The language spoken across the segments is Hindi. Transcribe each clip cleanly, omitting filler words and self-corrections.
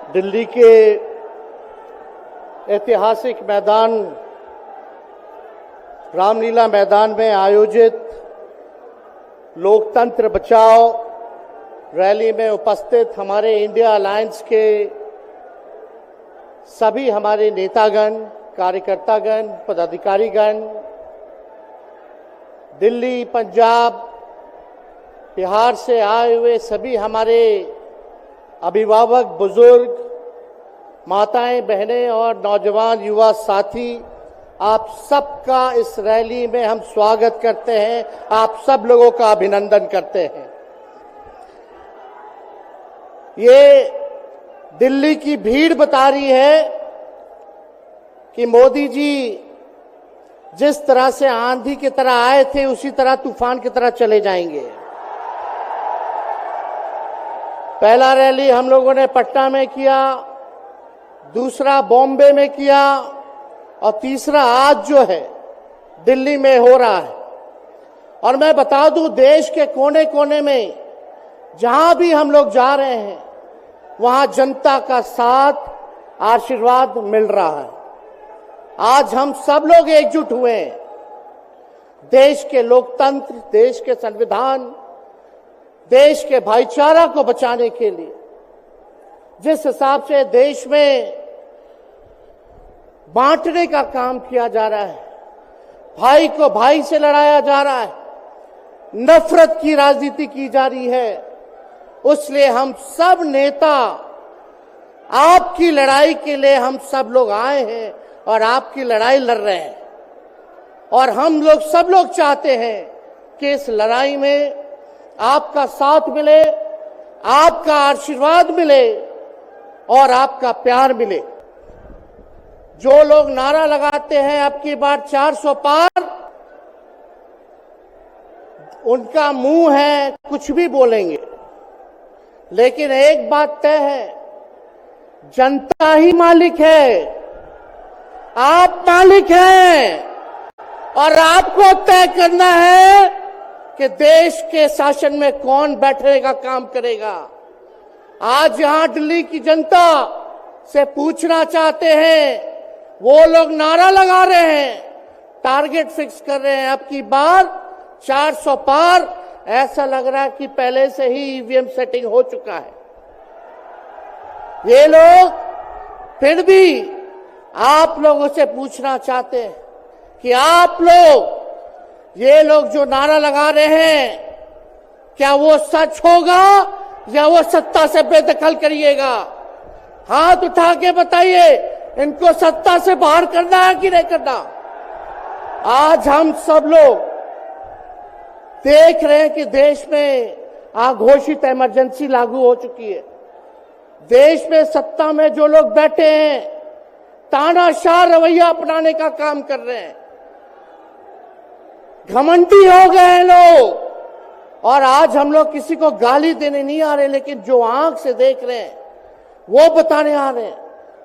दिल्ली के ऐतिहासिक मैदान रामलीला मैदान में आयोजित लोकतंत्र बचाओ रैली में उपस्थित हमारे इंडिया अलायंस के सभी हमारे नेतागण, कार्यकर्तागण, पदाधिकारीगण, दिल्ली, पंजाब, बिहार से आए हुए सभी हमारे अभिभावक, बुजुर्ग, माताएं, बहनें और नौजवान युवा साथी, आप सबका इस रैली में हम स्वागत करते हैं। आप सब लोगों का अभिनंदन करते हैं। ये दिल्ली की भीड़ बता रही है कि मोदी जी जिस तरह से आंधी की तरह आए थे उसी तरह तूफान की तरह चले जाएंगे। पहला रैली हम लोगों ने पटना में किया, दूसरा बॉम्बे में किया और तीसरा आज जो है दिल्ली में हो रहा है। और मैं बता दूं, देश के कोने कोने में जहां भी हम लोग जा रहे हैं वहां जनता का साथ, आशीर्वाद मिल रहा है। आज हम सब लोग एकजुट हुए हैं देश के लोकतंत्र, देश के संविधान, देश के भाईचारा को बचाने के लिए। जिस हिसाब से देश में बांटने का काम किया जा रहा है, भाई को भाई से लड़ाया जा रहा है, नफरत की राजनीति की जा रही है, उसलिए हम सब नेता आपकी लड़ाई के लिए हम सब लोग आए हैं और आपकी लड़ाई लड़ रहे हैं। और हम लोग सब लोग चाहते हैं कि इस लड़ाई में आपका साथ मिले, आपका आशीर्वाद मिले और आपका प्यार मिले। जो लोग नारा लगाते हैं अब की बार 400 पार, उनका मुंह है कुछ भी बोलेंगे, लेकिन एक बात तय है, जनता ही मालिक है, आप मालिक हैं और आपको तय करना है कि देश के शासन में कौन बैठने का काम करेगा। आज यहां दिल्ली की जनता से पूछना चाहते हैं, वो लोग नारा लगा रहे हैं, टारगेट फिक्स कर रहे हैं अब की बार 400 पार। ऐसा लग रहा है कि पहले से ही ईवीएम सेटिंग हो चुका है। ये लोग फिर भी आप लोगों से पूछना चाहते हैं कि आप लोग, ये लोग जो नारा लगा रहे हैं, क्या वो सच होगा या वो सत्ता से बेदखल करिएगा? हाथ उठा के बताइए, इनको सत्ता से बाहर करना है कि नहीं करना? आज हम सब लोग देख रहे हैं कि देश में अघोषित इमरजेंसी लागू हो चुकी है। देश में सत्ता में जो लोग बैठे हैं तानाशाह रवैया अपनाने का काम कर रहे हैं, घमंडी हो गए हैं लोग। और आज हम लोग किसी को गाली देने नहीं आ रहे, लेकिन जो आंख से देख रहे हैं वो बताने आ रहे हैं,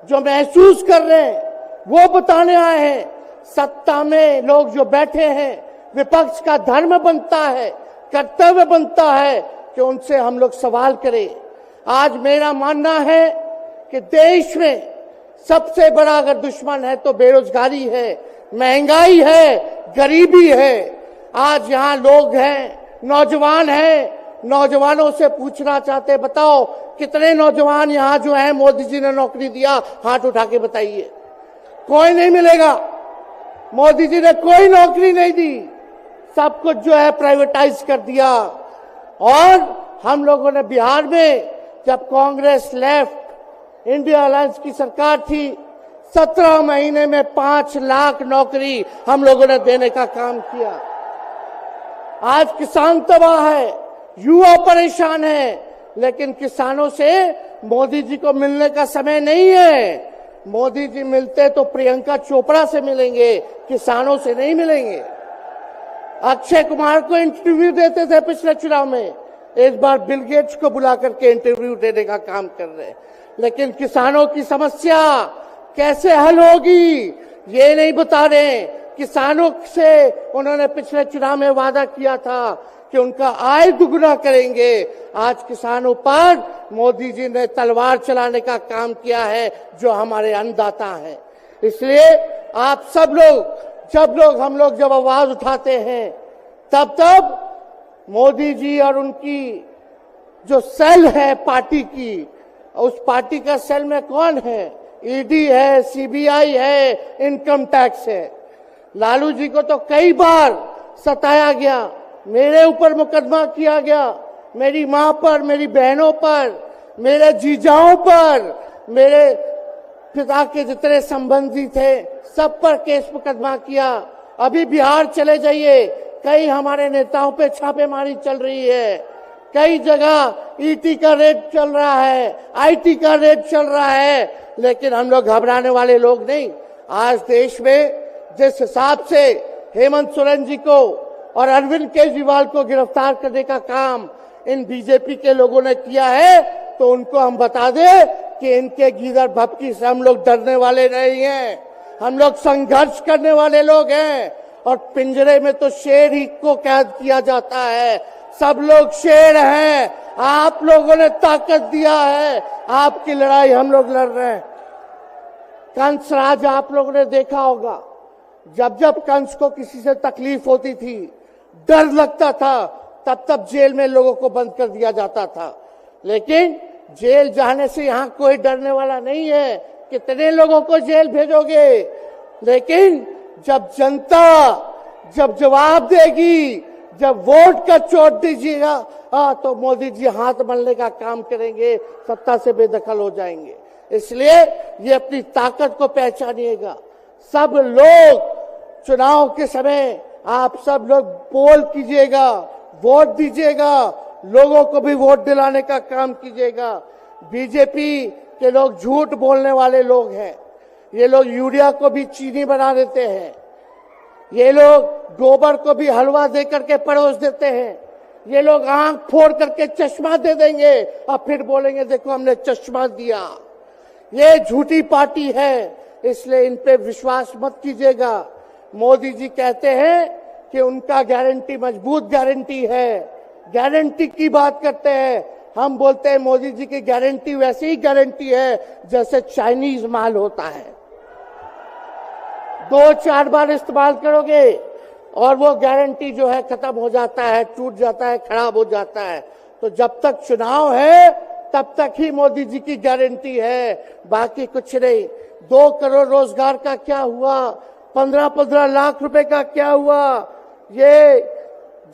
जो महसूस कर रहे हैं वो बताने आए हैं। सत्ता में लोग जो बैठे हैं, विपक्ष का धर्म बनता है, कर्तव्य बनता है कि उनसे हम लोग सवाल करें। आज मेरा मानना है कि देश में सबसे बड़ा अगर दुश्मन है तो बेरोजगारी है, महंगाई है, गरीबी है। आज यहाँ लोग हैं, नौजवान हैं, नौजवानों से पूछना चाहते, बताओ कितने नौजवान यहाँ जो हैं मोदी जी ने नौकरी दिया? हाथ उठा के बताइए। कोई नहीं मिलेगा। मोदी जी ने कोई नौकरी नहीं दी, सब कुछ जो है प्राइवेटाइज कर दिया। और हम लोगों ने बिहार में जब कांग्रेस लेफ्ट, इंडिया अलायंस की सरकार थी, 17 महीने में 5 लाख नौकरी हम लोगों ने देने का काम किया। आज किसान तबाह है, युवा परेशान है, लेकिन किसानों से मोदी जी को मिलने का समय नहीं है। मोदी जी मिलते तो प्रियंका चोपड़ा से मिलेंगे, किसानों से नहीं मिलेंगे। अक्षय कुमार को इंटरव्यू देते थे पिछले चुनाव में, इस बार बिल गेट्स को बुला करके इंटरव्यू देने का काम कर रहे हैं। लेकिन किसानों की समस्या कैसे हल होगी ये नहीं बता रहे। किसानों से उन्होंने पिछले चुनाव में वादा किया था कि उनका आय दुगना करेंगे। आज किसानों पर मोदी जी ने तलवार चलाने का काम किया है, जो हमारे अन्नदाता हैं। इसलिए आप सब लोग जब आवाज उठाते हैं, तब मोदी जी और उनकी जो सेल है पार्टी की, उस पार्टी का सेल में कौन है? ईडी है, सीबीआई है, इनकम टैक्स है। लालू जी को तो कई बार सताया गया, मेरे ऊपर मुकदमा किया गया, मेरी मां पर, मेरी बहनों पर, मेरे जीजाओं पर, मेरे पिता के जितने संबंधी थे सब पर केस मुकदमा किया। अभी बिहार चले जाइए, कई हमारे नेताओं पे छापेमारी चल रही है, कई जगह ईटी का रेड चल रहा है, आईटी का रेड चल रहा है, लेकिन हम लोग घबराने वाले लोग नहीं। आज देश में जिस हिसाब से हेमंत सोरेन जी को और अरविंद केजरीवाल को गिरफ्तार करने का काम इन बीजेपी के लोगों ने किया है, तो उनको हम बता दें कि इनके गीदड़ भपकी से हम लोग डरने वाले नहीं हैं। हम लोग संघर्ष करने वाले लोग हैं, और पिंजरे में तो शेर ही को कैद किया जाता है। सब लोग शेर हैं, आप लोगों ने ताकत दिया है, आपकी लड़ाई हम लोग लड़ रहे हैं। कंस राज आप लोगों ने देखा होगा, जब कंस को किसी से तकलीफ होती थी, डर लगता था, तब जेल में लोगों को बंद कर दिया जाता था। लेकिन जेल जाने से यहां कोई डरने वाला नहीं है। कितने लोगों को जेल भेजोगे? लेकिन जब जनता जब जवाब देगी, जब वोट का चोट दीजिएगा, तो मोदी जी हाथ मलने का काम करेंगे, सत्ता से बेदखल हो जाएंगे। इसलिए ये अपनी ताकत को पहचानिएगा। सब लोग चुनाव के समय आप सब लोग पोल कीजिएगा, वोट दीजिएगा, लोगों को भी वोट दिलाने का काम कीजिएगा। बीजेपी के लोग झूठ बोलने वाले लोग हैं। ये लोग यूरिया को भी चीनी बना देते हैं, ये लोग गोबर को भी हलवा दे करके परोस देते हैं, ये लोग आंख फोड़ करके चश्मा दे देंगे और फिर बोलेंगे देखो हमने चश्मा दिया। ये झूठी पार्टी है, इसलिए इन पे विश्वास मत कीजिएगा। मोदी जी कहते हैं कि उनका गारंटी मजबूत गारंटी है, गारंटी की बात करते हैं। हम बोलते हैं मोदी जी की गारंटी वैसी ही गारंटी है जैसे चाइनीज माल होता है, 2-4 बार इस्तेमाल करोगे और वो गारंटी जो है खत्म हो जाता है, टूट जाता है, खराब हो जाता है। तो जब तक चुनाव है तब तक ही मोदी जी की गारंटी है, बाकी कुछ नहीं। 2 करोड़ रोजगार का क्या हुआ, 15-15 लाख रुपए का क्या हुआ, ये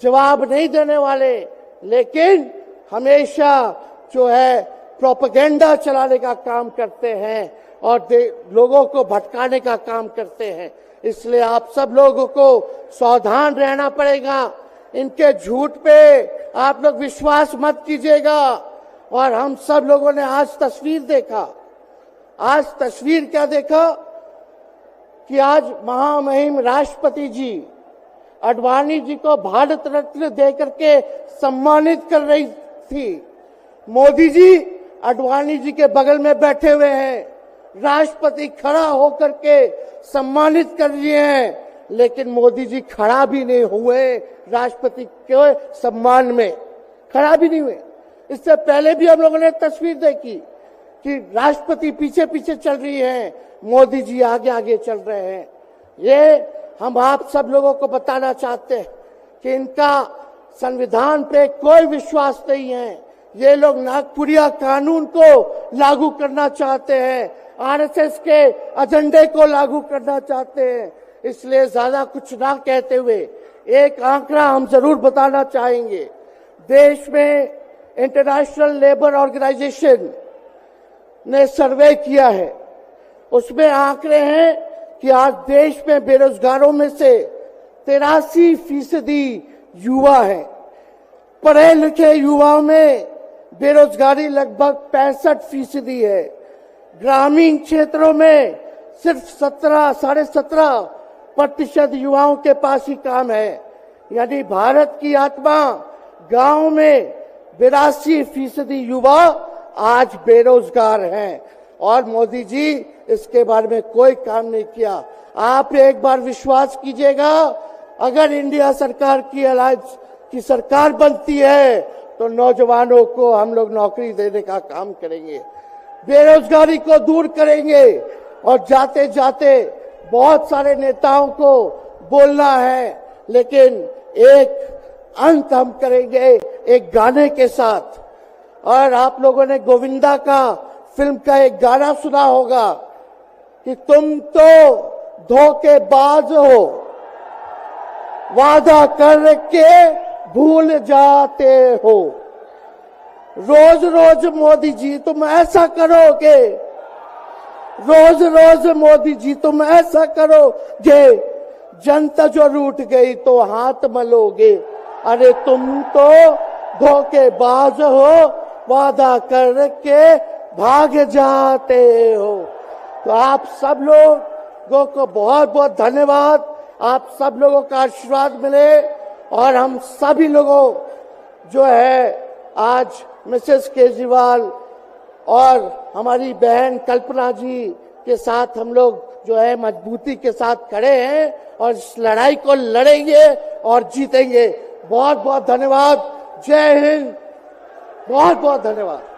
जवाब नहीं देने वाले, लेकिन हमेशा जो है प्रोपेगेंडा चलाने का काम करते हैं और लोगों को भटकाने का काम करते हैं। इसलिए आप सब लोगों को सावधान रहना पड़ेगा। इनके झूठ पे आप लोग विश्वास मत कीजिएगा। और हम सब लोगों ने आज तस्वीर देखा, आज तस्वीर क्या देखा कि आज महामहिम राष्ट्रपति जी आडवाणी जी को भारत रत्न देकर के सम्मानित कर रही थी। मोदी जी आडवाणी जी के बगल में बैठे हुए हैं, राष्ट्रपति खड़ा होकर के सम्मानित कर रहे हैं, लेकिन मोदी जी खड़ा भी नहीं हुए, राष्ट्रपति के सम्मान में खड़ा भी नहीं हुए। इससे पहले भी हम लोगों ने तस्वीर देखी कि राष्ट्रपति पीछे पीछे चल रही है, मोदी जी आगे आगे चल रहे हैं। ये हम आप सब लोगों को बताना चाहते हैं कि इनका संविधान पे कोई विश्वास नहीं है। ये लोग नागपुरिया कानून को लागू करना चाहते हैं, आरएसएस के एजेंडे को लागू करना चाहते हैं। इसलिए ज्यादा कुछ ना कहते हुए एक आंकड़ा हम जरूर बताना चाहेंगे। देश में इंटरनेशनल लेबर ऑर्गेनाइजेशन ने सर्वे किया है, उसमें आंकड़े हैं कि आज देश में बेरोजगारों में से 83% युवा हैं। पढ़े लिखे युवाओं में बेरोजगारी लगभग 65% है। ग्रामीण क्षेत्रों में सिर्फ 17.5% युवाओं के पास ही काम है। यानी भारत की आत्मा गांव में 82% युवा आज बेरोजगार हैं और मोदी जी इसके बारे में कोई काम नहीं किया। आप एक बार विश्वास कीजिएगा, अगर इंडिया सरकार की अलायंस की सरकार बनती है तो नौजवानों को हम लोग नौकरी देने का काम करेंगे, बेरोजगारी को दूर करेंगे। और जाते जाते बहुत सारे नेताओं को बोलना है, लेकिन एक अंत हम करेंगे एक गाने के साथ। और आप लोगों ने गोविंदा का फिल्म का एक गाना सुना होगा कि तुम तो धोखेबाज हो, वादा करके भूल जाते हो। रोज रोज मोदी जी तुम ऐसा करोगे, रोज रोज मोदी जी तुम ऐसा करोगे, जनता जो रूठ गई तो हाथ मलोगे। अरे तुम तो धोखेबाज हो, वादा करके भाग जाते हो। तो आप सब लोगों को बहुत बहुत धन्यवाद। आप सब लोगों का आशीर्वाद मिले और हम सभी लोगों जो है आज मिसेस केजरीवाल और हमारी बहन कल्पना जी के साथ हम लोग जो है मजबूती के साथ खड़े हैं और इस लड़ाई को लड़ेंगे और जीतेंगे। बहुत बहुत धन्यवाद। जय हिंद। बहुत बहुत धन्यवाद।